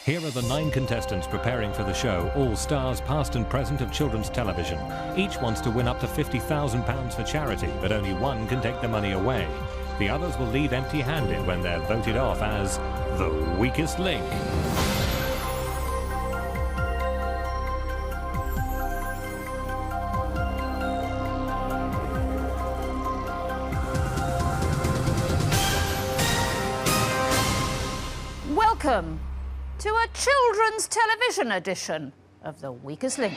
Here are the 9 contestants preparing for the show, all stars past and present of children's television. Each wants to win up to £50,000 for charity, but only one can take the money away. The others will leave empty-handed when they're voted off as the weakest link. Welcome to a children's television edition of The Weakest Link.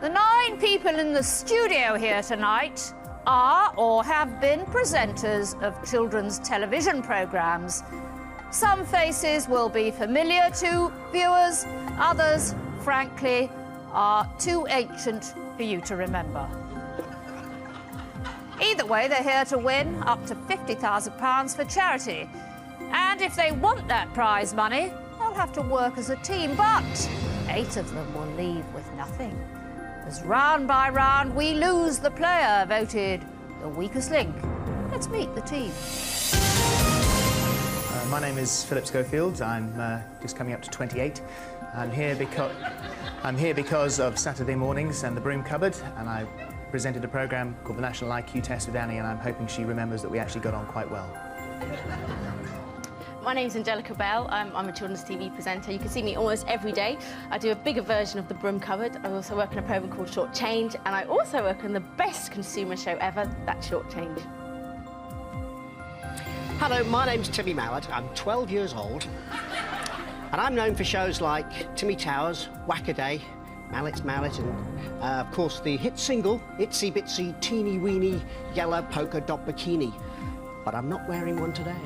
The 9 people in the studio here tonight are or have been presenters of children's television programmes. Some faces will be familiar to viewers, others, frankly, are too ancient for you to remember. Either way, they're here to win up to £50,000 for charity. And if they want that prize money, they'll have to work as a team, but 8 of them will leave with nothing. As round by round, we lose the player voted the weakest link. Let's meet the team. My name is Philip Schofield. I'm just coming up to 28. I'm here because of Saturday mornings and the broom cupboard, and I presented a programme called the National IQ Test with Annie, and I'm hoping she remembers that we actually got on quite well. My name's Angelica Bell. I'm a children's TV presenter. You can see me almost every day. I do a bigger version of the broom cupboard. I also work in a programme called Short Change, and I also work on the best consumer show ever, that's Short Change. Hello, my name's Timmy Mallard. I'm 12 years old, and I'm known for shows like Timmy Towers, Whack-A-Day, Mallet's Mallet, and of course the hit single Itsy Bitsy Teeny Weeny Yellow Polka Dot Bikini. But I'm not wearing one today.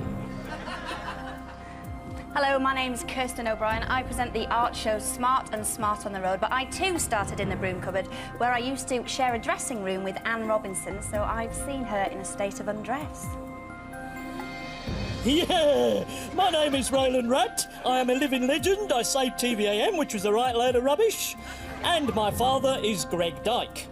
Hello, my name's Kirsten O'Brien. I present the art show Smart and Smart on the Road, but I too started in the broom cupboard, where I used to share a dressing room with Anne Robinson, so I've seen her in a state of undress. Yeah, my name is Roland Rudd. I am a living legend. I saved TVAM, which was a right load of rubbish. And my father is Greg Dyke.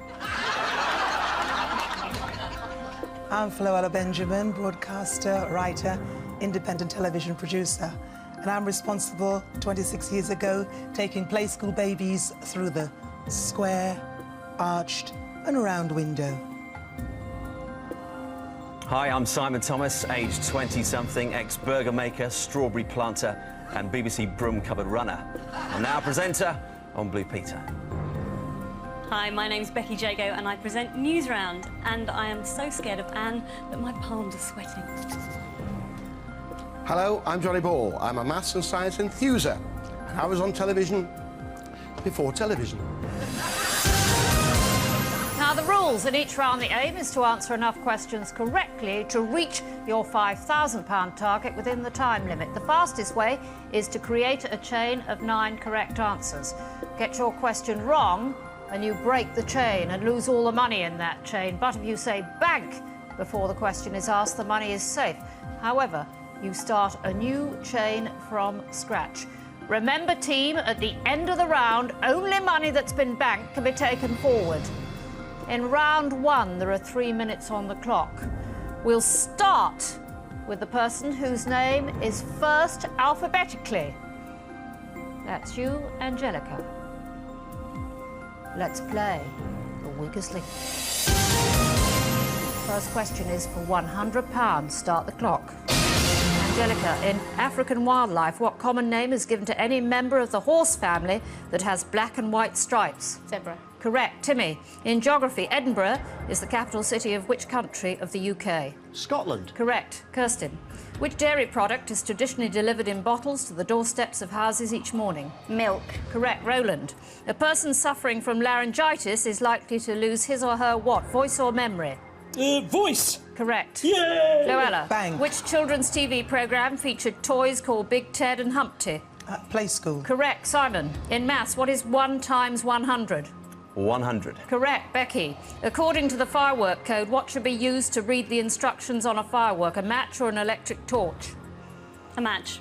I'm Floella Benjamin, broadcaster, writer, independent television producer. And I'm responsible, 26 years ago, taking play school babies through the square, arched and round window. Hi, I'm Simon Thomas, aged 20-something, ex-burger maker, strawberry planter and BBC broom cupboard runner. I'm now a presenter on Blue Peter. Hi, my name's Becky Jago and I present Newsround, and I am so scared of Anne that my palms are sweating. Hello, I'm Johnny Ball. I'm a maths and science enthuser, and I was on television before television. Now, the rules in each round, the aim is to answer enough questions correctly to reach your £5,000 target within the time limit. The fastest way is to create a chain of 9 correct answers. Get your question wrong and you break the chain and lose all the money in that chain. But if you say bank before the question is asked, the money is safe. However, you start a new chain from scratch. Remember, team, at the end of the round, only money that's been banked can be taken forward. In round 1, there are 3 minutes on the clock. We'll start with the person whose name is first alphabetically. That's you, Angelica. Let's play The Weakest Link. First question is for £100. Start the clock. Angelica, in African wildlife, what common name is given to any member of the horse family that has black and white stripes? Zebra. Correct. Timmy, in geography, Edinburgh is the capital city of which country of the UK? Scotland. Correct. Kirsten, which dairy product is traditionally delivered in bottles to the doorsteps of houses each morning? Milk. Correct. Roland, a person suffering from laryngitis is likely to lose his or her what? Voice or memory? Voice. Correct. Yay! Floella, Bang. which children's TV programme featured toys called Big Ted and Humpty? Play school. Correct. Simon, in maths, what is 1 times 100? 100. Correct. Becky, according to the firework code, what should be used to read the instructions on a firework, a match or an electric torch? A match.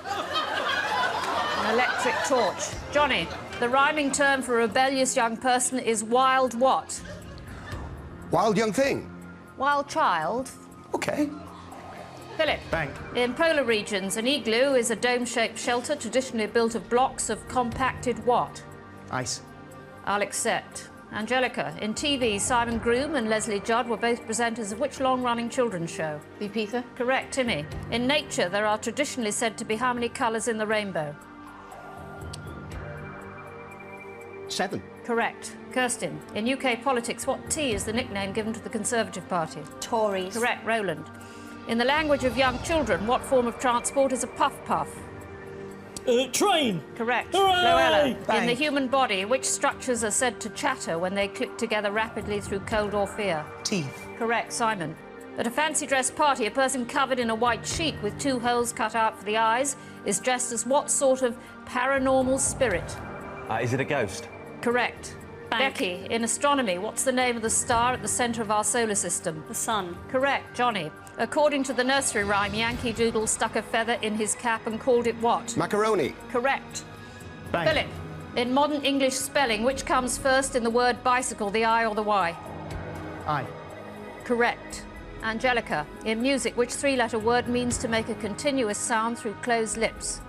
An electric torch. Johnny, the rhyming term for a rebellious young person is wild what? Wild young thing. Wild child. OK. Philip. Bank. In polar regions, an igloo is a dome-shaped shelter traditionally built of blocks of compacted what? Ice. I'll accept. Angelica. In TV, Simon Groom and Leslie Judd were both presenters of which long-running children's show? Be Peter? Correct, Timmy. In nature, there are traditionally said to be how many colours in the rainbow? 7. Correct. Kirsten. In UK politics, what T is the nickname given to the Conservative Party? Tories. Correct, Roland. In the language of young children, what form of transport is a puff-puff? Train. Correct. Hooray! Loella. In Bang. the human body, which structures are said to chatter when they click together rapidly through cold or fear? Teeth. Correct, Simon. At a fancy dress party, a person covered in a white sheet with 2 holes cut out for the eyes is dressed as what sort of paranormal spirit? Is it a ghost? Correct. Bank. Becky, in astronomy, what's the name of the star at the centre of our solar system? The sun. Correct, Johnny. According to the nursery rhyme, Yankee Doodle stuck a feather in his cap and called it what? Macaroni. Correct. Bank. Philip, in modern English spelling, which comes first in the word bicycle, the I or the Y? I. Correct. Angelica, in music, which 3-letter word means to make a continuous sound through closed lips?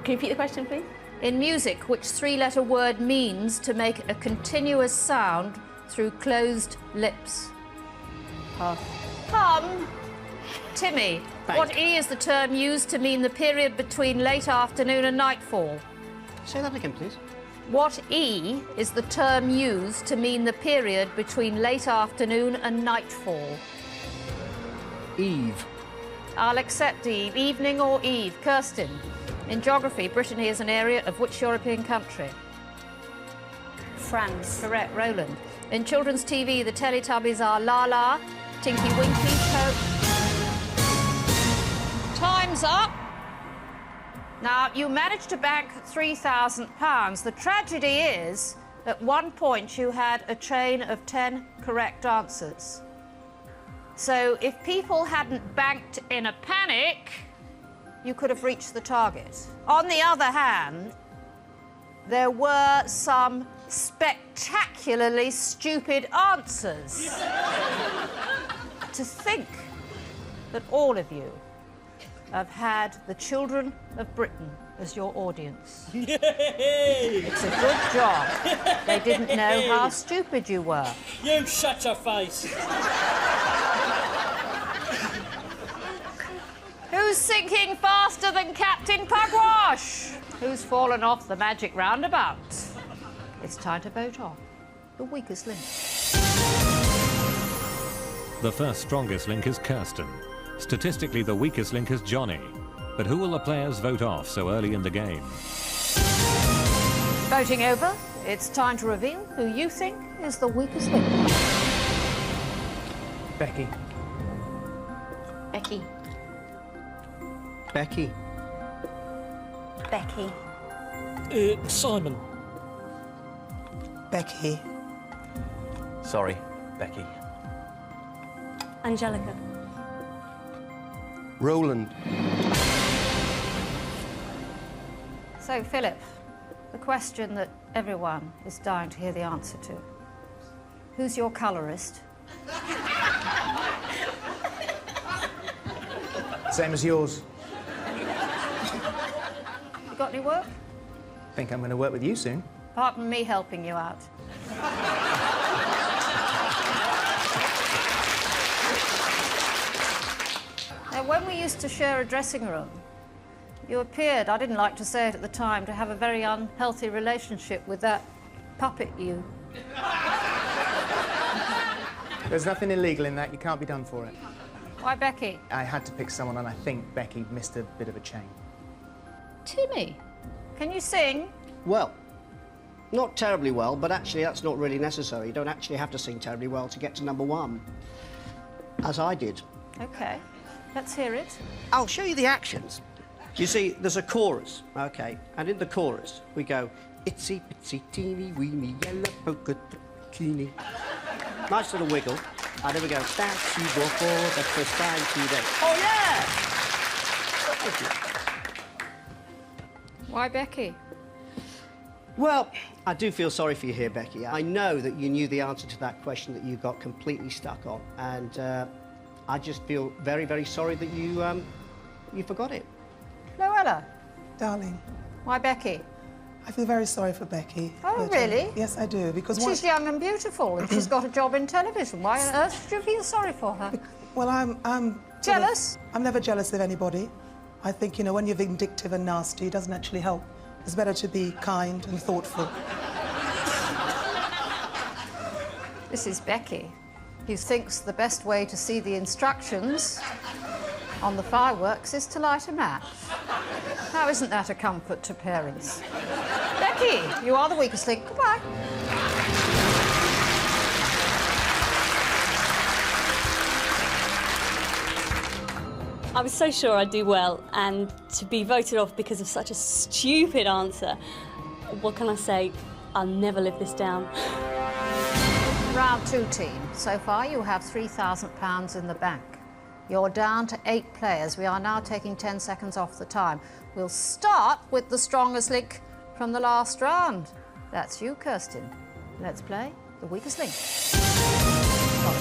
Can you repeat the question, please? In music, which 3-letter word means to make a continuous sound through closed lips? Timmy, Bank. what E is the term used to mean the period between late afternoon and nightfall? Say that again, please. What E is the term used to mean the period between late afternoon and nightfall? Eve. I'll accept Eve. Evening or eve? Kirsten. In geography, Brittany is an area of which European country? France. Correct, Roland. In children's TV, the Teletubbies are La La, Tinky Winky, Time's up. Now, you managed to bank £3,000. The tragedy is, at one point, you had a chain of 10 correct answers. So if people hadn't banked in a panic, you could have reached the target. On the other hand, there were some spectacularly stupid answers. To think that all of you have had the children of Britain as your audience. Yay! It's a good job. They didn't know how stupid you were. You shut your face. Who's sinking faster than Captain Pugwash? Who's fallen off the magic roundabout? It's time to vote on the weakest link. The first strongest link is Kirsten. Statistically, the weakest link is Johnny. But who will the players vote off so early in the game? Voting over, it's time to reveal who you think is the weakest link. Becky. Becky. Becky. Becky. Simon. Becky. Sorry, Becky. Angelica. Roland. So, Philip, the question that everyone is dying to hear the answer to. Who's your colourist? Same as yours. You got any work? Think I'm going to work with you soon. Apart from me helping you out. Now, when we used to share a dressing room, you appeared, I didn't like to say it at the time, to have a very unhealthy relationship with that puppet you. There's nothing illegal in that. You can't be done for it. Why, Becky? I had to pick someone, and I think Becky missed a bit of a chain. Timmy, can you sing? Well, not terribly well, but actually that's not really necessary. You don't actually have to sing terribly well to get to number 1, as I did. OK, let's hear it. I'll show you the actions. You see, there's a chorus, OK, and in the chorus we go, itsy bitsy teeny weeny yellow polka dot bikini. Nice little wiggle, and then we go, that she will for the first time today. Oh, yeah! Thank you. Why, Becky? Well, I do feel sorry for you here, Becky. I know that you knew the answer to that question that you got completely stuck on, and I just feel very, very sorry that you forgot it. Noella, Darling, why Becky? I feel very sorry for Becky. Oh, but, really? Yes, I do, because She's young and beautiful, and she's got a job in television. Why on earth should you feel sorry for her? Well, I'm Jealous? I'm never jealous of anybody. I think, you know, when you're vindictive and nasty, it doesn't actually help. It's better to be kind and thoughtful. This is Becky, who thinks the best way to see the instructions on the fireworks is to light a match. Now, isn't that a comfort to parents? Becky, you are the weakest link. Goodbye. I was so sure I'd do well, and to be voted off because of such a stupid answer, what can I say? I'll never live this down. Round 2, team. So far, you have £3,000 in the bank. You're down to 8 players. We are now taking 10 seconds off the time. We'll start with the strongest link from the last round. That's you, Kirsten. Let's play the weakest link.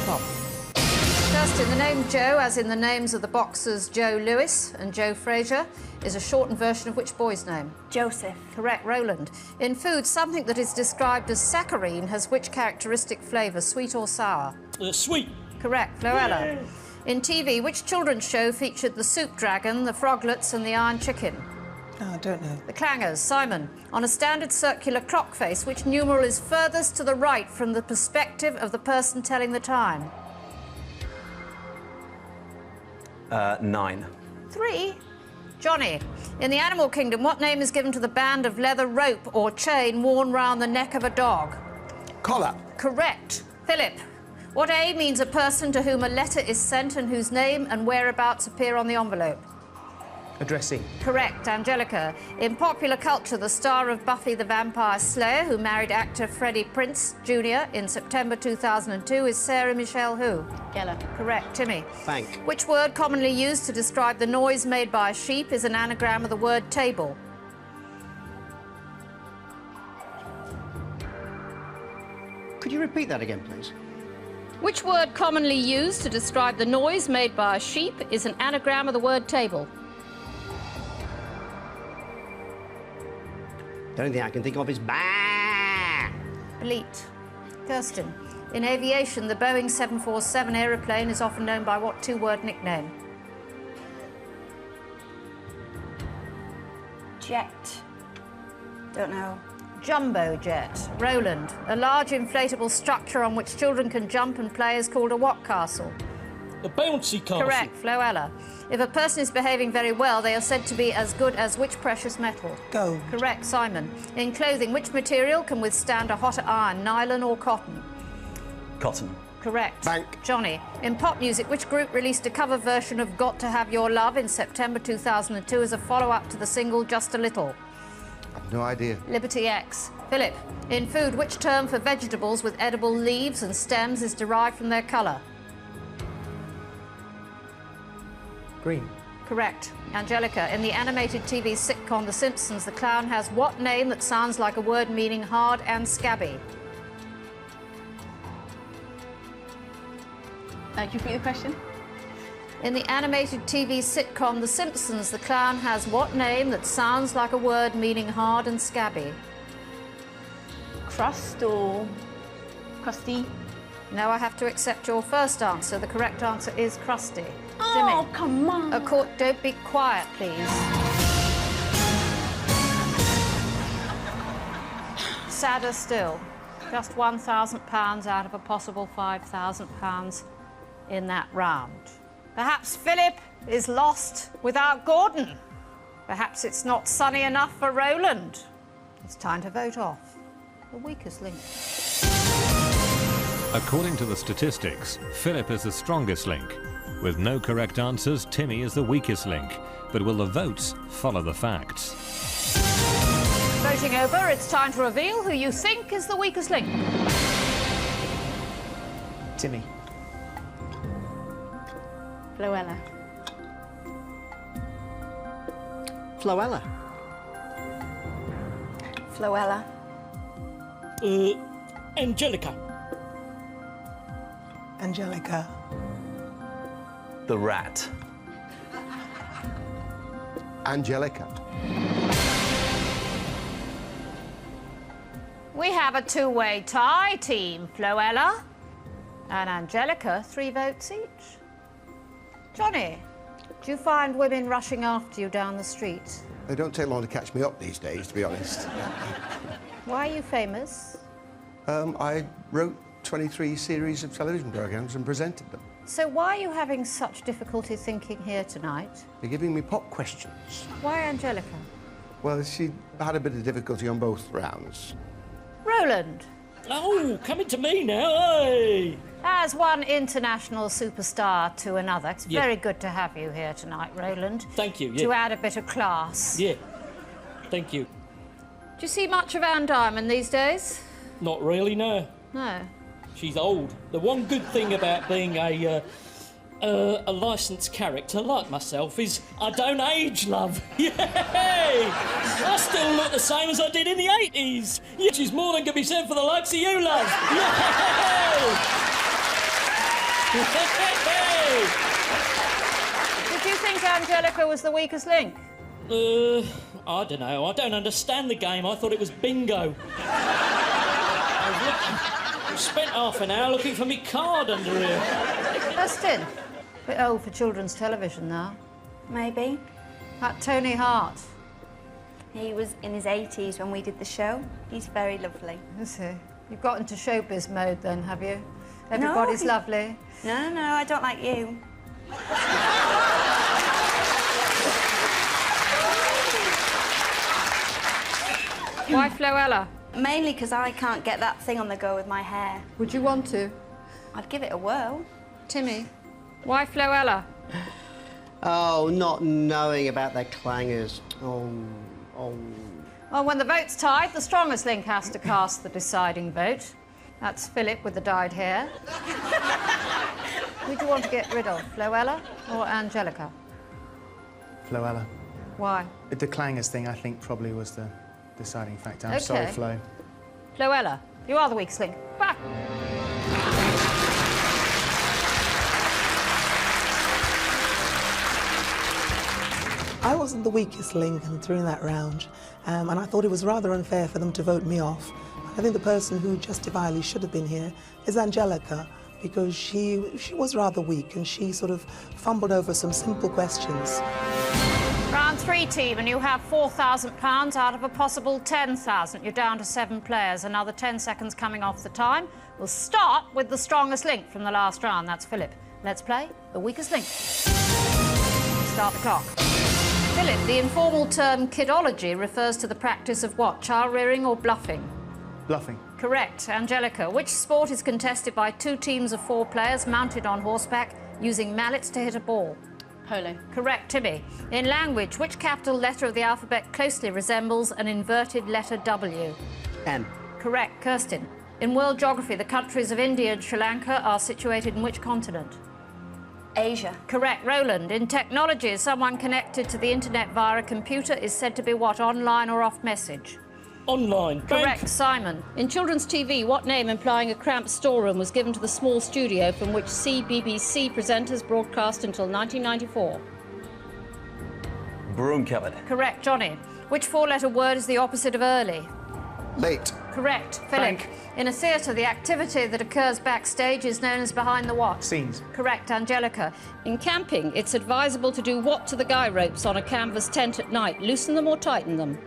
Pop. Kirsten, the name Joe, as in the names of the boxers Joe Lewis and Joe Frazier, is a shortened version of which boy's name? Joseph. Correct, Roland. In food, something that is described as saccharine has which characteristic flavour, sweet or sour? Sweet. Correct, Floella. In TV, which children's show featured the Soup Dragon, the Froglets and the Iron Chicken? No, I don't know. The Clangers. Simon. On a standard circular clock face, which numeral is furthest to the right from the perspective of the person telling the time? 9. 3. Johnny. In the animal kingdom, what name is given to the band of leather rope or chain worn round the neck of a dog? Collar. Correct. Philip. What A means a person to whom a letter is sent and whose name and whereabouts appear on the envelope? Addressee. Correct. Angelica. In popular culture, the star of Buffy the Vampire Slayer, who married actor Freddie Prinze Jr. in September 2002, is Sarah Michelle who? Geller. Correct. Timmy. Bank. Which word commonly used to describe the noise made by a sheep is an anagram of the word table? Could you repeat that again, please? Which word commonly used to describe the noise made by a sheep is an anagram of the word table? The only thing I can think of is bah. Bleat. Kirsten. In aviation, the Boeing 747 aeroplane is often known by what 2-word nickname? Jet. Don't know. Jumbo jet. Roland. A large inflatable structure on which children can jump and play is called a what castle? A bouncy castle. Correct, Floella. If a person is behaving very well, they are said to be as good as which precious metal? Gold. Correct, Simon. In clothing, which material can withstand a hotter iron, nylon or cotton? Cotton. Correct. Bank. Johnny. In pop music, which group released a cover version of Got to Have Your Love in September 2002 as a follow-up to the single Just a Little? I've no idea. Liberty X. Philip. In food, which term for vegetables with edible leaves and stems is derived from their colour? Green. Correct. Angelica. In the animated TV sitcom The Simpsons, the clown has what name that sounds like a word meaning hard and scabby? Can you repeat the question? In the animated TV sitcom The Simpsons, the clown has what name that sounds like a word meaning hard and scabby? Crust or crusty? No, I have to accept your first answer. The correct answer is crusty. Oh, Jimmy. come on. Don't be quiet, please. Sadder still, just £1,000 out of a possible £5,000 in that round. Perhaps Philip is lost without Gordon. Perhaps it's not sunny enough for Roland. It's time to vote off the weakest link. According to the statistics, Philip is the strongest link. With no correct answers, Timmy is the weakest link. But will the votes follow the facts? Voting over, it's time to reveal who you think is the weakest link. Timmy. Floella. Floella. Floella. Angelica. Angelica. the rat? Angelica. We have a two-way tie, Team Floella and Angelica, 3 votes each. Johnny, do you find women rushing after you down the street? They don't take long to catch me up these days, to be honest. Why are you famous? I wrote 23 series of television programmes and presented them. So why are you having such difficulty thinking here tonight? They're giving me pop questions. Why Angelica? Well, she had a bit of difficulty on both rounds. Roland. Oh, coming to me now, hey! As one international superstar to another, it's Yeah. very good to have you here tonight, Roland. Thank you, To yeah. add a bit of class. Yeah, thank you. Do you see much of Anne Diamond these days? Not really, no. No. She's old. The one good thing about being a licensed character like myself is I don't age, love. Yay! I still look the same as I did in the 80s. Which is more than can be said for the likes of you, love. Yay! Did you think Angelica was the weakest link? I don't know. I don't understand the game. I thought it was bingo. I spent half an hour looking for me card under here. Dustin. Bit old for children's television now. Maybe. That Tony Hart. He was in his 80s when we did the show. He's very lovely. Is he? You've got into showbiz mode then, have you? Everybody's No. lovely. No, no, I don't like you. Why Floella? Mainly because I can't get that thing on the go with my hair. Would you want to? I'd give it a whirl. Timmy? Why Floella? Oh, not knowing about their clangers. Oh. Well, when the vote's tied, the strongest link has to cast the deciding vote. That's Philip with the dyed hair. Who do you want to get rid of, Floella or Angelica? Floella. Why? The clangers thing, I think, probably was the deciding factor. I'm Okay. sorry, Flo. Floella, you are the weakest link. Back. I wasn't the weakest link during that round, and I thought it was rather unfair for them to vote me off. I think the person who justifiably should have been here is Angelica, because she was rather weak and she sort of fumbled over some simple questions. Round 3, team, and you have £4,000 out of a possible 10,000. You're down to 7 players. Another 10 seconds coming off the time. We'll start with the strongest link from the last round. That's Philip. Let's play the weakest link. Start the clock. Philip, the informal term kidology refers to the practice of what? Child rearing or bluffing? Bluffing. Correct. Angelica, which sport is contested by 2 teams of 4 players mounted on horseback using mallets to hit a ball? Polo. Correct, Timmy. In language, which capital letter of the alphabet closely resembles an inverted letter W? M. Correct, Kirsten. In world geography, the countries of India and Sri Lanka are situated in which continent? Asia. Correct, Roland. In technology, someone connected to the internet via a computer is said to be what, online or off message? Online. Correct, Bank. Simon. In children's TV, what name implying a cramped storeroom was given to the small studio from which CBBC presenters broadcast until 1994? Broom cupboard. Correct, Johnny. Which 4-letter word is the opposite of early? Late. Correct, Philip. Bank. In a theatre, the activity that occurs backstage is known as behind the what? Scenes. Correct, Angelica. In camping, it's advisable to do what to the guy ropes on a canvas tent at night? Loosen them or tighten them?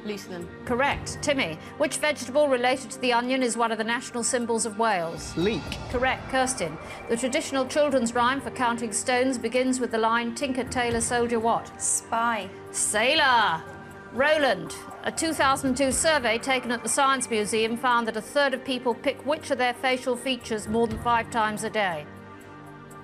Loosen them. Correct, Timmy. Which vegetable related to the onion is one of the national symbols of Wales? Leek. Correct, Kirsten. The traditional children's rhyme for counting stones begins with the line Tinker, Tailor, Soldier, what? Spy. Sailor. Roland. A 2002 survey taken at the Science Museum found that a third of people pick which of their facial features more than 5 times a day?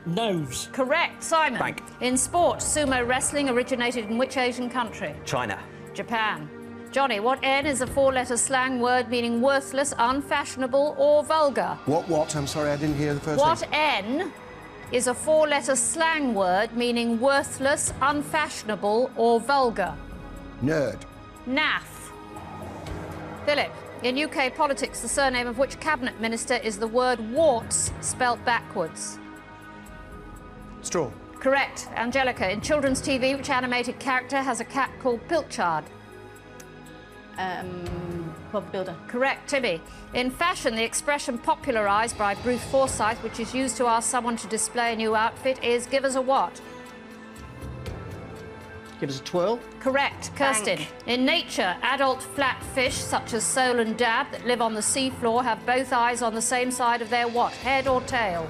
Nose. Correct, Simon. Bank. In sport, sumo wrestling originated in which Asian country? China. Japan. Johnny, what N is a 4-letter slang word meaning worthless, unfashionable or vulgar? What? I'm sorry, I didn't hear the first What name. N is a 4-letter slang word meaning worthless, unfashionable or vulgar? Nerd. Naff. Philip, in UK politics, the surname of which cabinet minister is the word warts spelt backwards? Straw. Correct. Angelica, in children's TV, which animated character has a cat called Pilchard? Bob the Builder. Correct. Timmy, in fashion, the expression popularised by Bruce Forsyth, which is used to ask someone to display a new outfit, is give us a what? Give us a twirl. Correct. Kirsten, in nature, adult flat fish such as sole and dab that live on the seafloor have both eyes on the same side of their what? Head or tail?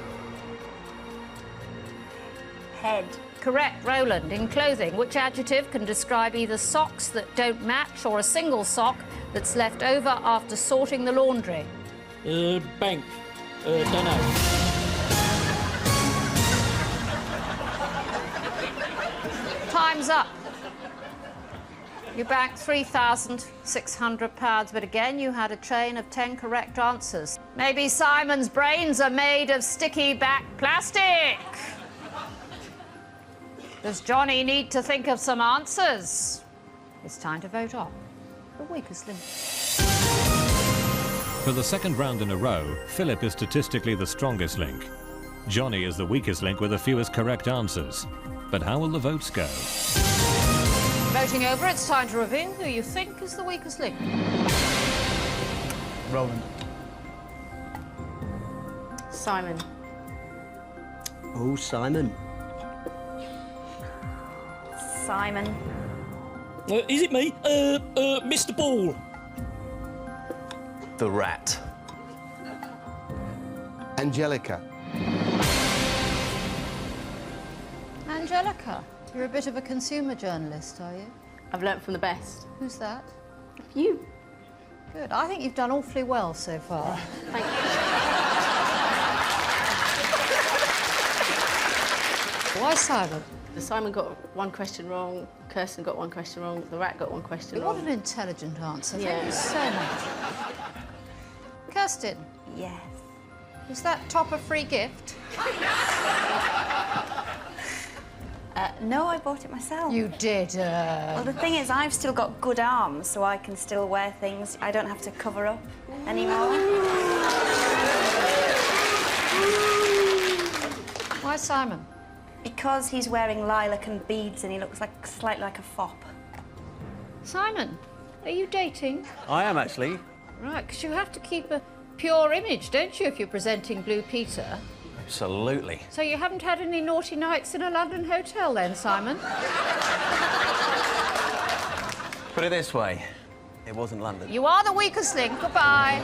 Head. Correct. Roland, in clothing, which adjective can describe either socks that don't match or a single sock that's left over after sorting the laundry? Bank. Don't know. Time's up. You banked £3,600, but again, you had a chain of 10 correct answers. Maybe Simon's brains are made of sticky back plastic. Does Johnny need to think of some answers? It's time to vote on the weakest link. For the second round in a row, Philip is statistically the strongest link. Johnny is the weakest link with the fewest correct answers. But how will the votes go? Voting over, it's time to reveal who you think is the weakest link. Roland. Simon. Oh, Simon. Simon. Is it me? Mr. Ball. The rat. Angelica. Angelica, you're a bit of a consumer journalist, are you? I've learnt from the best. Who's that? You. Good. I think you've done awfully well so far. Thank you. Why Simon? Simon got one question wrong, Kirsten got one question wrong, the rat got one question What wrong. an intelligent answer. Yeah. Thank you so much. Kirsten, Yes. is that top a free gift? No, I bought it myself. You did. Well, the thing is, I've still got good arms, so I can still wear things. I don't have to cover up anymore. Why Simon? Because he's wearing lilac and beads and he looks like slightly like a fop. Simon, are you dating? I am actually. Right, because you have to keep a pure image, don't you, if you're presenting Blue Peter? Absolutely. So you haven't had any naughty nights in a London hotel then, Simon? Put it this way, it wasn't London. You are the weakest link. Goodbye.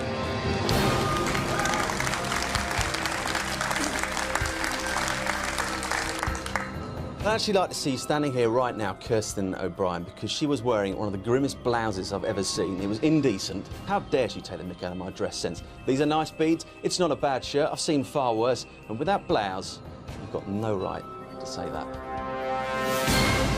I'd actually like to see you standing here right now, Kirsten O'Brien, because she was wearing one of the grimmest blouses I've ever seen. It was indecent. How dare she take the mick out of my dress sense? These are nice beads. It's not a bad shirt. I've seen far worse. And with that blouse, you've got no right to say that.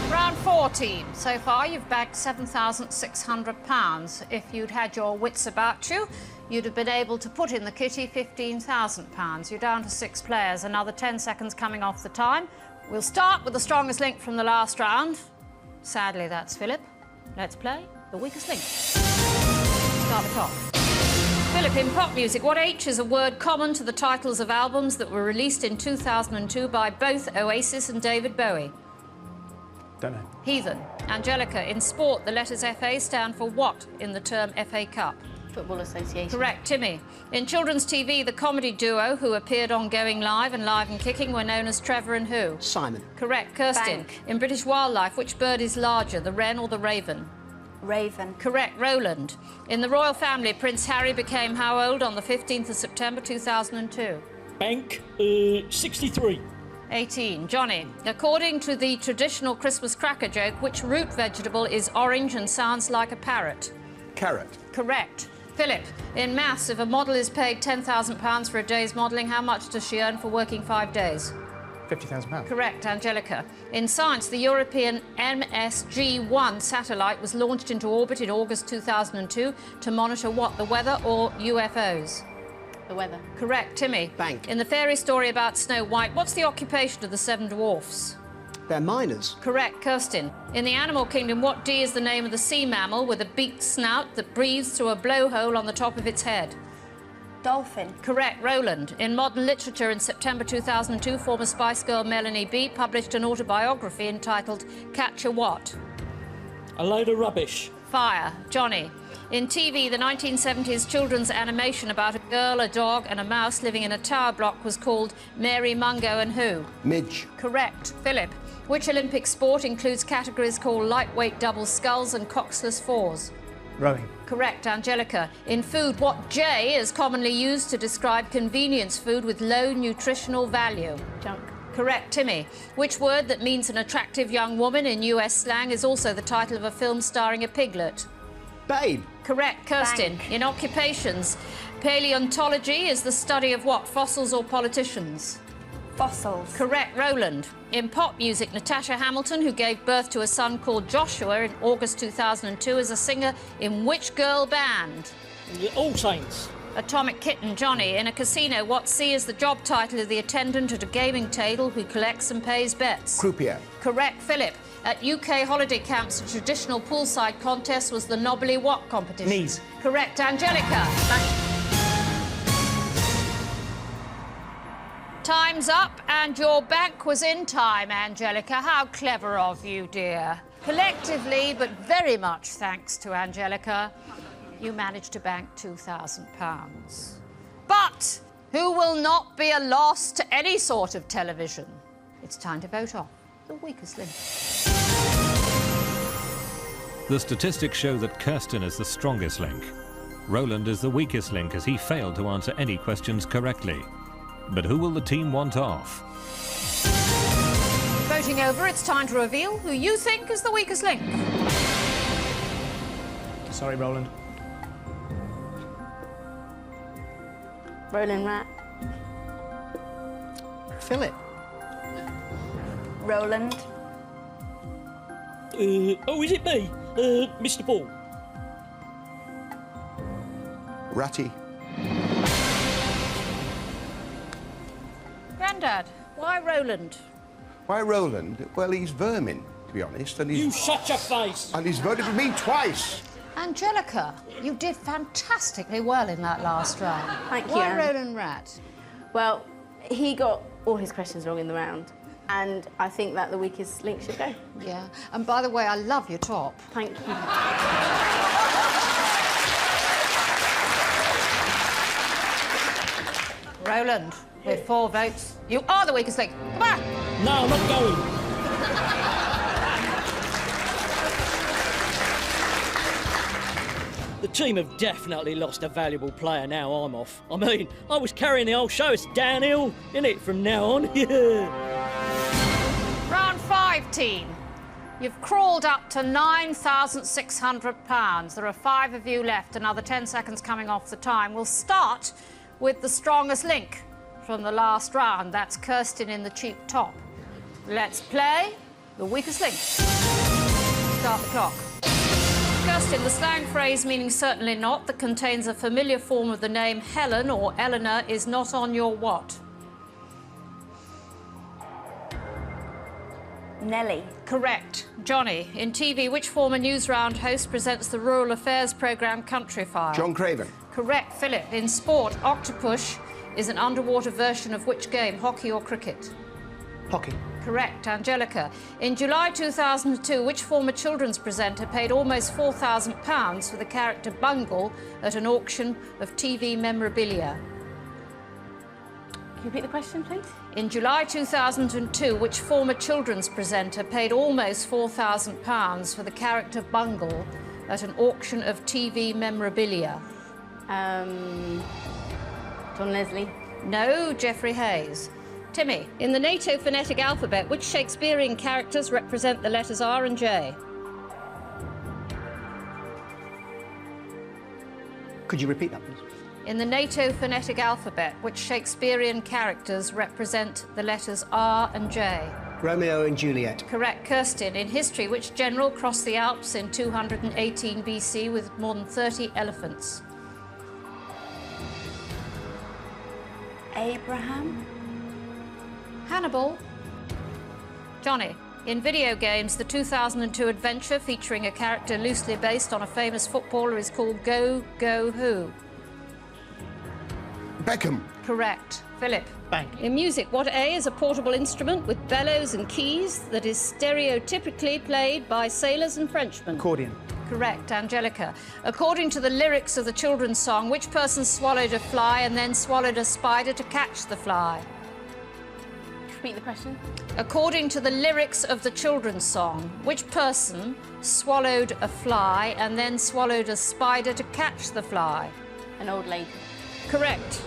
Round 14. So far, you've bagged £7,600. If you'd had your wits about you, you'd have been able to put in the kitty £15,000. You're down to 6 players. Another 10 seconds coming off the time. We'll start with the strongest link from the last round. Sadly, that's Philip. Let's play the weakest link. Start the clock. Philip, in pop music, what H is a word common to the titles of albums that were released in 2002 by both Oasis and David Bowie? Don't know. Heathen. Angelica, in sport, the letters FA stand for what in the term FA Cup? Football Association. Correct. Timmy. In children's TV, the comedy duo who appeared on Going Live and Live and Kicking were known as Trevor and who? Simon. Correct. Kirsten. Bank. In British wildlife, which bird is larger, the wren or the raven? Raven. Correct. Roland. In the royal family, Prince Harry became how old on the 15th of September 2002? Bank. 63. 18. Johnny. According to the traditional Christmas cracker joke, which root vegetable is orange and sounds like a parrot? Carrot. Correct. Philip, in maths, if a model is paid £10,000 for a day's modelling, how much does she earn for working 5 days? £50,000. Correct. Angelica. In science, the European MSG-1 satellite was launched into orbit in August 2002 to monitor what, the weather or UFOs? The weather. Correct. Timmy. Bank. In the fairy story about Snow White, what's the occupation of the 7 dwarfs? They're miners. Correct. Kirsten. In the animal kingdom, what D is the name of the sea mammal with a beaked snout that breathes through a blowhole on the top of its head? Dolphin. Correct. Roland. In modern literature in September 2002, former Spice Girl Melanie B published an autobiography entitled Catch a What? A load of rubbish. Fire. Johnny. In TV, the 1970s children's animation about a girl, a dog and a mouse living in a tower block was called Mary, Mungo and who? Midge. Correct. Philip. Which Olympic sport includes categories called lightweight double sculls and coxless fours? Rowing. Correct. Angelica. In food, what J is commonly used to describe convenience food with low nutritional value? Junk. Correct. Timmy. Which word that means an attractive young woman in US slang is also the title of a film starring a piglet? Babe. Correct. Kirsten. Bank. In occupations, paleontology is the study of what, fossils or politicians? Fossils. Correct. Roland. In pop music, Natasha Hamilton, who gave birth to a son called Joshua in August 2002, is a singer in which girl band? All Saints. Atomic Kitten. Johnny. In a casino, what C is the job title of the attendant at a gaming table who collects and pays bets? Croupier. Correct. Philip. At UK holiday camps, a traditional poolside contest was the Knobbly what competition? Knees. Correct. Angelica. Time's up, and your bank was in time, Angelica. How clever of you, dear. Collectively, but very much thanks to Angelica, you managed to bank £2,000. But who will not be a loss to any sort of television? It's time to vote off the weakest link. The statistics show that Kirsten is the strongest link. Roland is the weakest link as he failed to answer any questions correctly. But who will the team want off? Voting over, it's time to reveal who you think is the weakest link. Sorry, Roland. Rolling rat. Philip. Roland. Oh, is it me? Mr. Ball. Ratty. Grandad, why Roland? Why Roland? Well, he's vermin, to be honest, and he's... You shut your face. And he's voted for me twice. Angelica, you did fantastically well in that last round. Thank you, Why Anne. Roland Rat? Well, he got all his questions wrong in the round, and I think that the weakest link should go. Yeah, and by the way, I love your top. Thank you. Roland, with 4 votes, you are the weakest link. Come on! No, I'm not going. The team have definitely lost a valuable player now I'm off. I mean, I was carrying the whole show. It's downhill, innit, from now on? Yeah. Round 5, team. You've crawled up to £9,600. There are 5 of you left, another 10 seconds coming off the time. We'll start with the strongest link from the last round. That's Kirsten in the cheap top. Let's play the weakest link. Start the clock. Kirsten, the slang phrase meaning certainly not that contains a familiar form of the name Helen or Eleanor is not on your what? Nelly. Correct. Johnny, in TV, which former Newsround host presents the rural affairs programme Countryfile? John Craven. Correct. Philip, in sport, octopus is an underwater version of which game, hockey or cricket? Hockey. Correct. Angelica, in July 2002, which former children's presenter paid almost £4,000 for the character Bungle at an auction of TV memorabilia? Can you repeat the question, please? In July 2002, which former children's presenter paid almost £4,000 for the character Bungle at an auction of TV memorabilia? John Leslie. No, Geoffrey Hayes. Timmy, in the NATO phonetic alphabet, which Shakespearean characters represent the letters R and J? Could you repeat that, please? In the NATO phonetic alphabet, which Shakespearean characters represent the letters R and J? Romeo and Juliet. Correct. Kirsten, in history, which general crossed the Alps in 218 BC with more than 30 elephants? Abraham. Hannibal. Johnny, in video games, the 2002 adventure featuring a character loosely based on a famous footballer is called Go, Go, Who? Beckham. Correct. Philip. Bank. In music, what A is a portable instrument with bellows and keys that is stereotypically played by sailors and Frenchmen? Accordion. Correct. Angelica. According to the lyrics of the children's song, which person swallowed a fly and then swallowed a spider to catch the fly? Repeat the question. According to the lyrics of the children's song, which person swallowed a fly and then swallowed a spider to catch the fly? An old lady. Correct.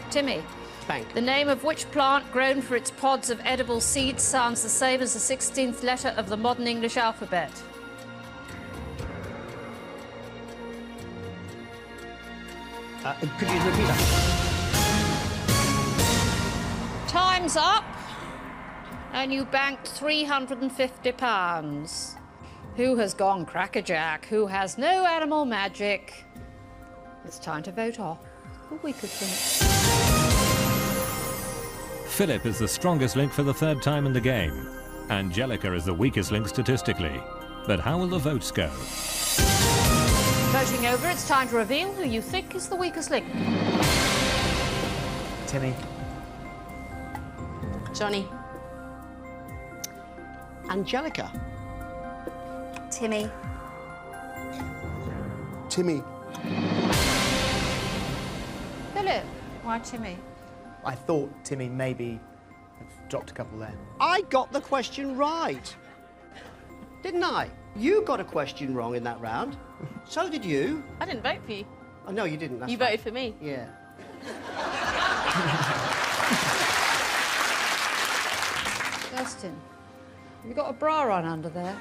Timmy. Bank. The name of which plant grown for its pods of edible seeds sounds the same as the 16th letter of the modern English alphabet? Could you repeat that? Time's up, and you banked £350. Who has gone crackerjack? Who has no animal magic? It's time to vote off the weakest link. Philip is the strongest link for the third time in the game. Angelica is the weakest link statistically. But how will the votes go? Voting over, it's time to reveal who you think is the weakest link. Timmy. Johnny. Angelica. Timmy. Timmy. Philip. Why Timmy? I thought Timmy maybe dropped a couple there. I got the question right. Didn't I? You got a question wrong in that round. So did you. I didn't vote for you. Oh, no, you didn't. That's You right. voted for me. Yeah. Justin. Have you got a bra on under there?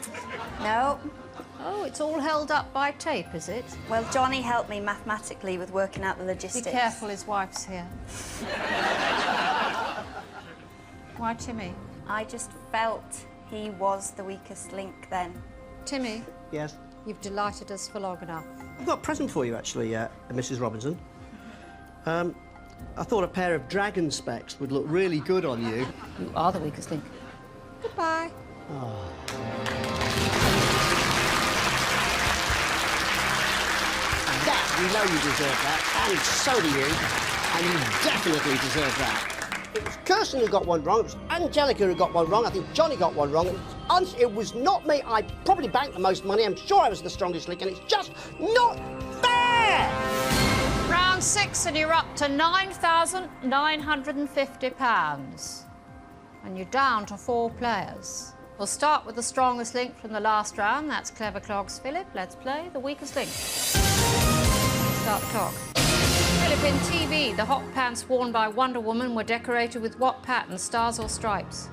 No. Oh, it's all held up by tape, is it? Well, Johnny helped me mathematically with working out the logistics. Be careful, his wife's here. Why Timmy? I just felt he was the weakest link then. Timmy, Yes. you've delighted us for long enough. I've got a present for you, actually, Mrs. Robinson. I thought a pair of dragon specs would look really good on you. You are the weakest link. Goodbye. And that, you know you deserve that, and so do you, and you definitely deserve that. It was Kirsten who got one wrong, it was Angelica who got one wrong, I think Johnny got one wrong, and it was not me. I probably banked the most money, I'm sure I was the strongest link, and it's just not fair! Round 6, and you're up to £9,950. And you're down to 4 players. We'll start with the strongest link from the last round. That's Clever Clogs Philip. Let's play the weakest link. Start the clock. Philip, in TV, the hot pants worn by Wonder Woman were decorated with what pattern, stars or stripes?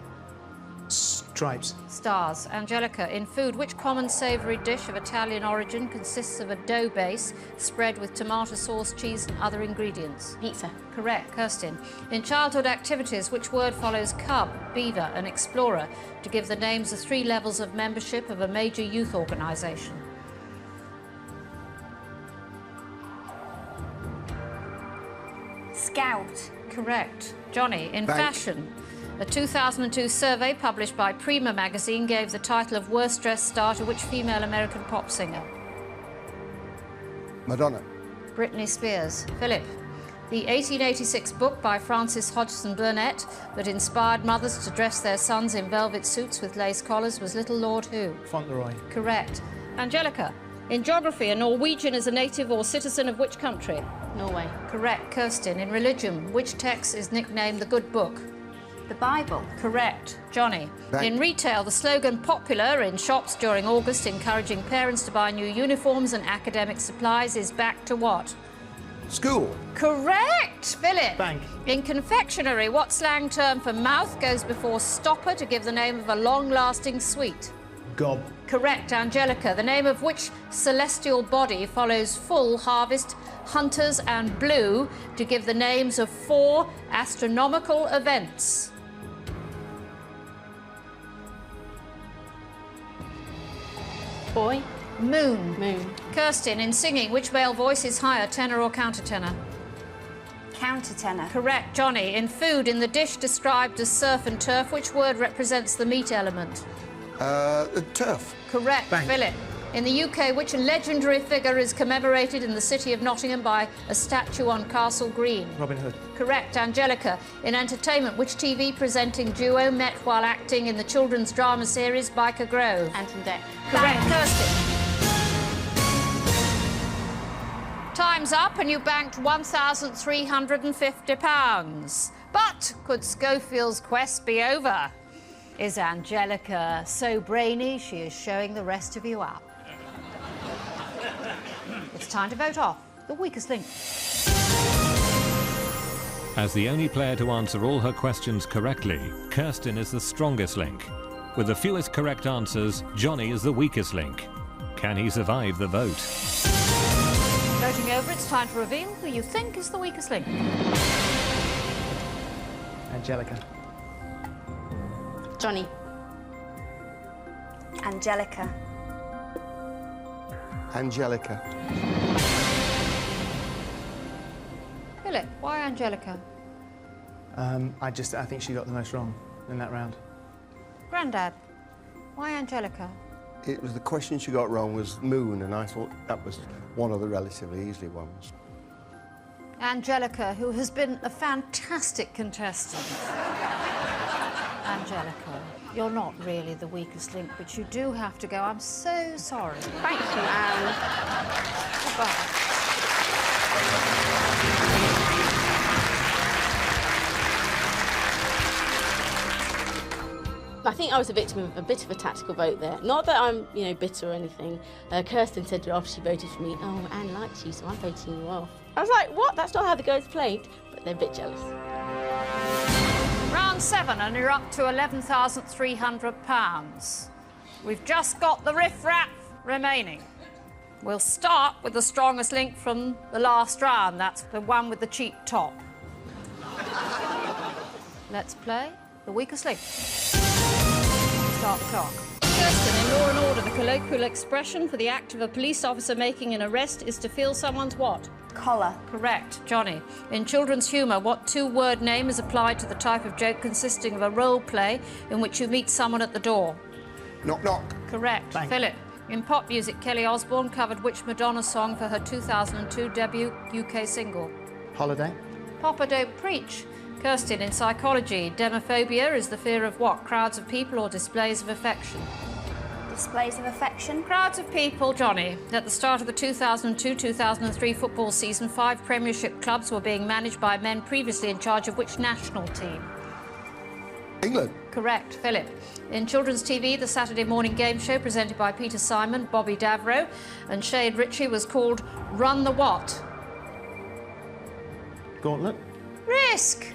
Stripes. Stars. Angelica, in food, which common savoury dish of Italian origin consists of a dough base spread with tomato sauce, cheese and other ingredients? Pizza. Correct. Kirsten, in childhood activities, which word follows cub, beaver and explorer to give the names of 3 levels of membership of a major youth organisation? Scout. Correct. Johnny, in Bank. fashion, a 2002 survey published by Prima magazine gave the title of worst dressed star to which female American pop singer? Madonna. Britney Spears. Philip, the 1886 book by Frances Hodgson Burnett that inspired mothers to dress their sons in velvet suits with lace collars was Little Lord who? Fauntleroy. Correct. Angelica, in geography, a Norwegian is a native or citizen of which country? Norway. Correct. Kirsten, in religion, which text is nicknamed the Good Book? The Bible. Correct. Johnny, Bank. in retail, the slogan popular in shops during August encouraging parents to buy new uniforms and academic supplies is back to what? School. Correct, Philip. Bank. In confectionery, what slang term for mouth goes before stopper to give the name of a long-lasting sweet? Gob. Correct, Angelica. The name of which celestial body follows full, harvest, hunters and blue to give the names of 4 astronomical events? Boy. Moon. Moon. Kirsten, in singing, which male voice is higher, tenor or countertenor? Countertenor. Correct. Johnny, in food, in the dish described as surf and turf, which word represents the meat element? Turf. Correct. Bank. Philip, In the UK, which legendary figure is commemorated in the city of Nottingham by a statue on Castle Green? Robin Hood. Correct. Angelica. In entertainment, which TV presenting duo met while acting in the children's drama series Biker Grove? Ant and Dec. Correct. Kirstin. Time's up and you banked £1,350. But could Schofield's quest be over? Is Angelica so brainy she is showing the rest of you up? It's time to vote off the weakest link. As the only player to answer all her questions correctly, Kirstin is the strongest link. With the fewest correct answers, Johnny is the weakest link. Can he survive the vote? Voting over, it's time to reveal who you think is the weakest link. Angelica. Johnny. Angelica. Angelica. Philip, why Angelica? I think she got the most wrong in that round. Grandad, why Angelica? It was the question she got wrong was moon, and I thought that was one of the relatively easy ones. Angelica, who has been a fantastic contestant. Angelica, you're not really the weakest link, but you do have to go. I'm so sorry. Thank you, Anne. Goodbye. I think I was a victim of a bit of a tactical vote there. Not that I'm, bitter or anything. Kirstin said after she voted for me, "Oh, Anne likes you, so I'm voting you off." I was like, what? That's not how the girls played. But they're a bit jealous. Round 7, and you're up to £11,300. We've just got the riff-raff remaining. We'll start with the strongest link from the last round. That's the one with the cheap top. Let's play the weakest link. Start the clock. Kirstin, in Law and Order, the colloquial expression for the act of a police officer making an arrest is to feel someone's what? Collar. Correct. Johnny, in children's humour, what two-word name is applied to the type of joke consisting of a role play in which you meet someone at the door? Knock, knock. Correct. Bang. Philip, in pop music, Kelly Osbourne covered which Madonna song for her 2002 debut UK single? Holiday. Papa Don't Preach. Kirstin, in psychology, demophobia is the fear of what? Crowds of people or displays of affection? Displays of affection. Crowds of people, Johnny. At the start of the 2002-2003 football season, 5 Premiership clubs were being managed by men previously in charge of which national team? England. Correct. Philip. In children's TV, the Saturday morning game show presented by Peter Simon, Bobby Davro and Shade Ritchie was called Run the What? Gauntlet. Risk.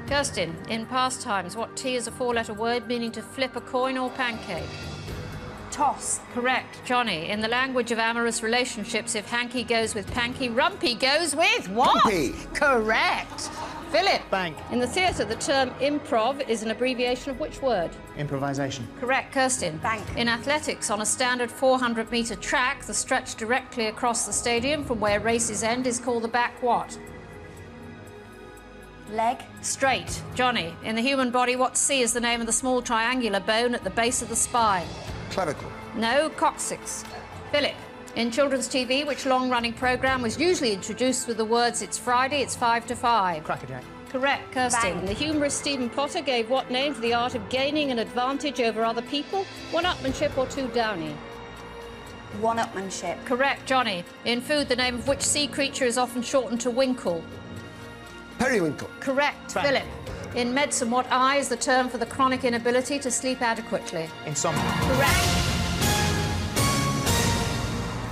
Kirstin, in past times, what T is a 4-letter word meaning to flip a coin or pancake? Toss. Correct. Johnny, in the language of amorous relationships, if hanky goes with panky, rumpy goes with what? Pumpy. Correct. Philip. Bank. In the theatre, the term improv is an abbreviation of which word? Improvisation. Correct. Kirstin. Bank. In athletics, on a standard 400-metre track, the stretch directly across the stadium from where races end is called the back what? Leg. Straight. Johnny, in the human body, what C is the name of the small triangular bone at the base of the spine? Clavicle. No, coccyx. Philip, in children's TV, which long-running programme was usually introduced with the words "It's Friday, it's 5 to 5"? Crackerjack. Correct. Kirstin, Bang. the humorist Stephen Potter gave what name to the art of gaining an advantage over other people? One-upmanship or two downy? One-upmanship. Correct. Johnny, in food, the name of which sea creature is often shortened to winkle? Periwinkle. Correct. Bang. Philip, in medicine, what I is the term for the chronic inability to sleep adequately? Insomnia. Correct.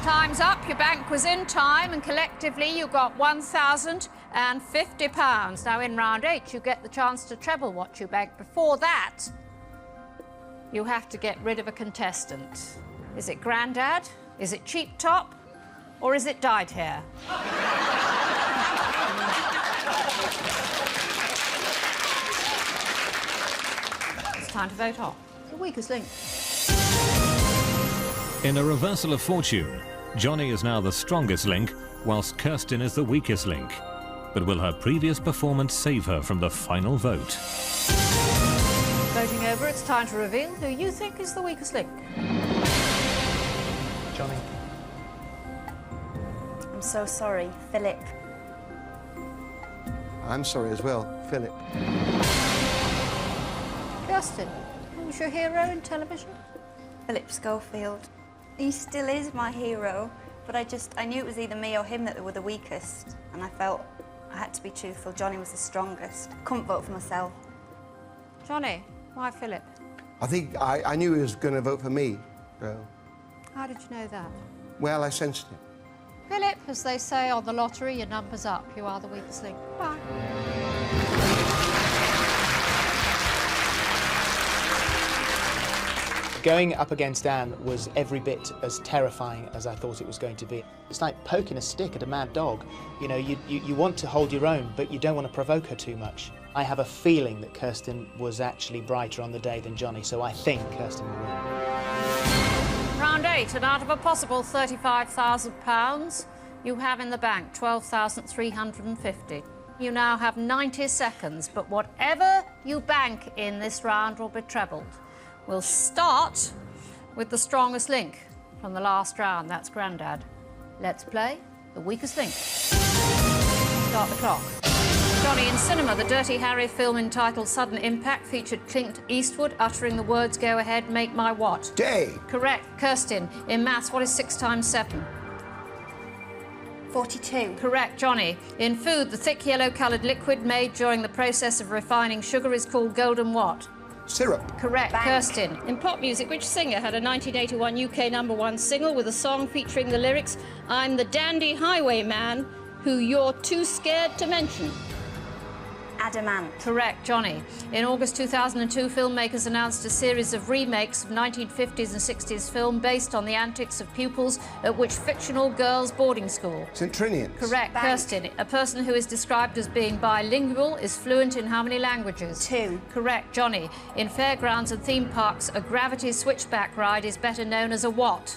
Time's up. Your bank was in time, and collectively you got £1,050. Now, in round 8, you get the chance to treble what you banked. Before that, you have to get rid of a contestant. Is it Grandad? Is it Cheap Top? Or is it Dyed Hair? It's time to vote off the weakest link. In a reversal of fortune, Johnny is now the strongest link, whilst Kirstin is the weakest link. But will her previous performance save her from the final vote? Voting over, it's time to reveal who you think is the weakest link. Johnny. I'm so sorry, Philip. I'm sorry as well, Philip. Kirsten, who was your hero in television? Philip Schofield. He still is my hero, but I knew it was either me or him that were the weakest, and I felt I had to be truthful. Johnny was the strongest. Couldn't vote for myself. Johnny, why Philip? I think I knew he was going to vote for me, so... How did you know that? Well, I sensed it. Philip, as they say on the lottery, your number's up. You are the weakest link. Bye. Going up against Anne was every bit as terrifying as I thought it was going to be. It's like poking a stick at a mad dog. You know, you want to hold your own, but you don't want to provoke her too much. I have a feeling that Kirsten was actually brighter on the day than Johnny, so I think Kirsten will win. Round 8, and out of a possible £35,000, you have in the bank £12,350. You now have 90 seconds, but whatever you bank in this round will be trebled. We'll start with the strongest link from the last round. That's Grandad. Let's play the weakest link. Start the clock. Johnny, in cinema, the Dirty Harry film entitled Sudden Impact featured Clint Eastwood uttering the words, "Go ahead, make my what?" Day. Correct. Kirsten, in maths, what is 6 times 7? 42. Correct. Johnny, in food, the thick yellow-coloured liquid made during the process of refining sugar is called golden what? Syrup. Correct. Bank. Kirsten, in pop music, which singer had a 1981 UK #1 single with a song featuring the lyrics, "I'm the dandy highwayman who you're too scared to mention"? Adamant. Correct. Johnny, in August 2002, filmmakers announced a series of remakes of 1950s and 60s film based on the antics of pupils at which fictional girls' boarding school? St. Trinian's. Correct. Bank. Kirsten, a person who is described as being bilingual is fluent in how many languages? 2. Correct. Johnny, in fairgrounds and theme parks, a gravity switchback ride is better known as a what?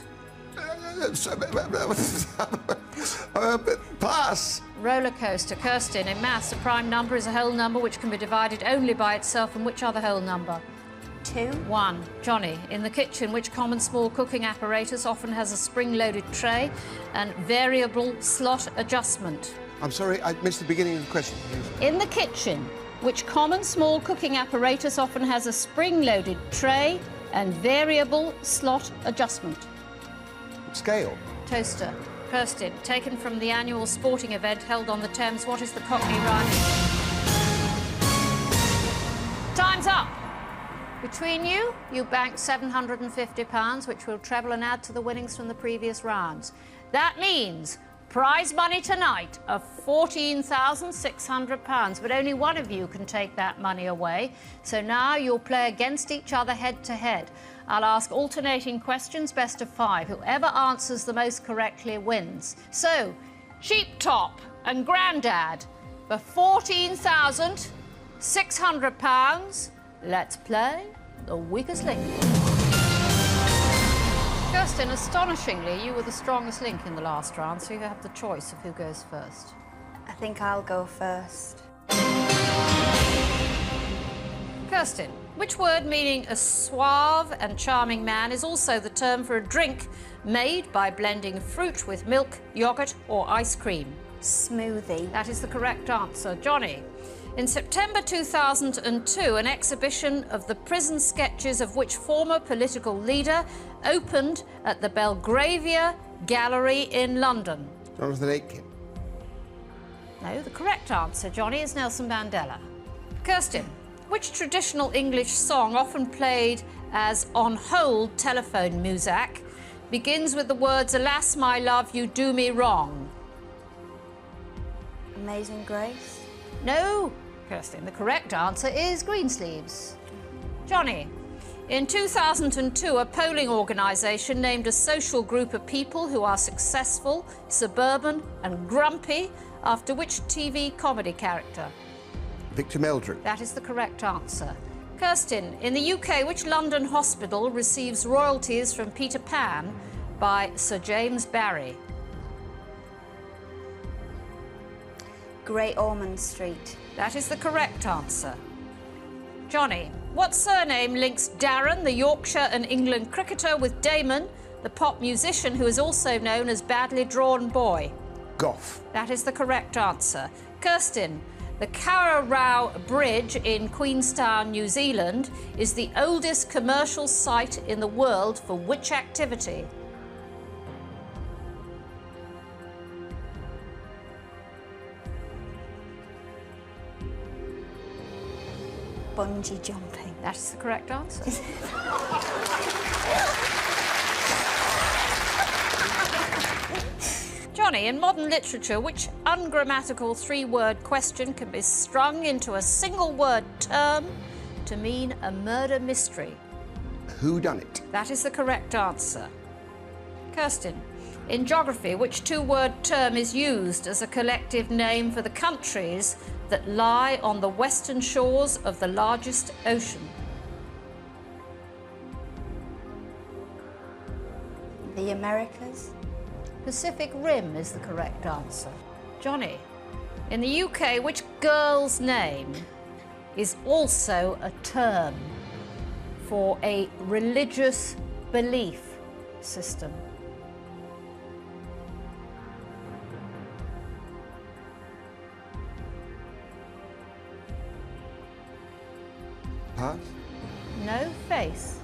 Pass. Roller coaster. Kirsten, in maths, a prime number is a whole number which can be divided only by itself, and which other whole number? 2. 1. Johnny, in the kitchen, which common small cooking apparatus often has a spring-loaded tray and variable slot adjustment? I'm sorry, I missed the beginning of the question, please. In the kitchen, which common small cooking apparatus often has a spring-loaded tray and variable slot adjustment? Scale. Toaster. Kirsten, taken from the annual sporting event held on the Thames, what is the Cockney rhyme? Time's up. Between you, you banked £750, which will treble and add to the winnings from the previous rounds. That means prize money tonight of £14,600, but only one of you can take that money away. So now you'll play against each other head to head. I'll ask alternating questions, best of 5. Whoever answers the most correctly wins. So, Cheap Top and Grandad for £14,600. Let's play the weakest link. Kirsten, astonishingly, you were the strongest link in the last round, so you have the choice of who goes first. I think I'll go first. Kirsten, which word meaning a suave and charming man is also the term for a drink made by blending fruit with milk, yoghurt or ice cream? Smoothie. That is the correct answer. Johnny, in September 2002, an exhibition of the prison sketches of which former political leader opened at the Belgravia Gallery in London? Jonathan Aitken. No, the correct answer, Johnny, is Nelson Mandela. Kirsten, which traditional English song, often played as on hold telephone music, begins with the words, "Alas, my love, you do me wrong"? Amazing Grace. No, Kirsten, the correct answer is Greensleeves. Johnny, in 2002, a polling organisation named a social group of people who are successful, suburban and grumpy after which TV comedy character? Victor Meldrew. That is the correct answer. Kirsten, in the UK, which London hospital receives royalties from Peter Pan by Sir James Barrie? Great Ormond Street. That is the correct answer. Johnny, what surname links Darren, the Yorkshire and England cricketer, with Damon, the pop musician who is also known as Badly Drawn Boy? Gough. That is the correct answer. Kirsten, the Carrarau Bridge in Queenstown, New Zealand, is the oldest commercial site in the world for which activity? Bungee jumping. That's the correct answer. Johnny, in modern literature, which ungrammatical three-word question can be strung into a single-word term to mean a murder mystery? Whodunit. That is the correct answer. Kirsten, in geography, which two-word term is used as a collective name for the countries that lie on the western shores of the largest ocean? The Americas. Pacific Rim is the correct answer. Johnny, in the UK, which girl's name is also a term for a religious belief system? Pass. No face.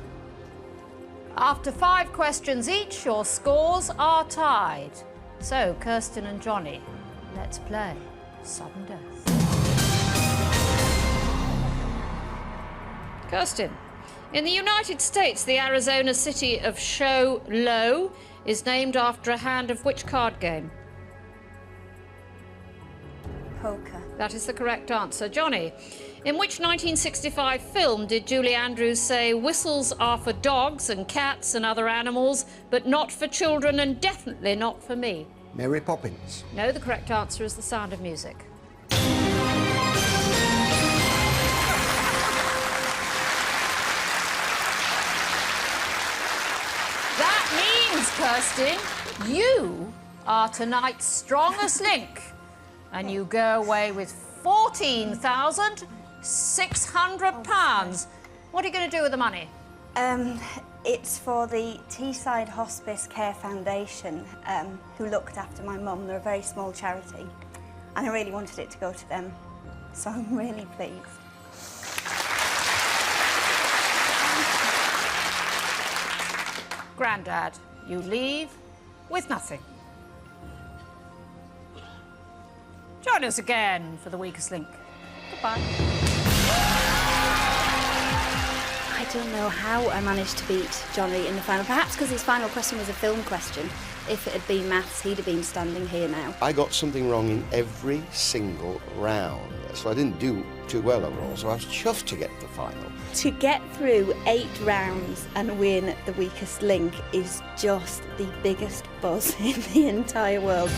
After 5 questions each, your scores are tied. So, Kirsten and Johnny, let's play Sudden Death. Kirsten, in the United States, the Arizona city of Show Low is named after a hand of which card game? Poker. That is the correct answer. Johnny, in which 1965 film did Julie Andrews say, "Whistles are for dogs and cats and other animals, but not for children and definitely not for me"? Mary Poppins. No, the correct answer is The Sound of Music. That means, Kirsten, you are tonight's strongest link, and you go away with £14,600. What are you going to do with the money? It's for the Teesside Hospice Care Foundation, who looked after my mum. They're a very small charity, and I really wanted it to go to them, so I'm really pleased. Grandad, you leave with nothing. Join us again for The Weakest Link. Goodbye. I don't know how I managed to beat Johnny in the final, perhaps because his final question was a film question. If it had been maths, he'd have been standing here now. I got something wrong in every single round, so I didn't do too well overall, so I was chuffed to get to the final. To get through 8 rounds and win The Weakest Link is just the biggest buzz in the entire world.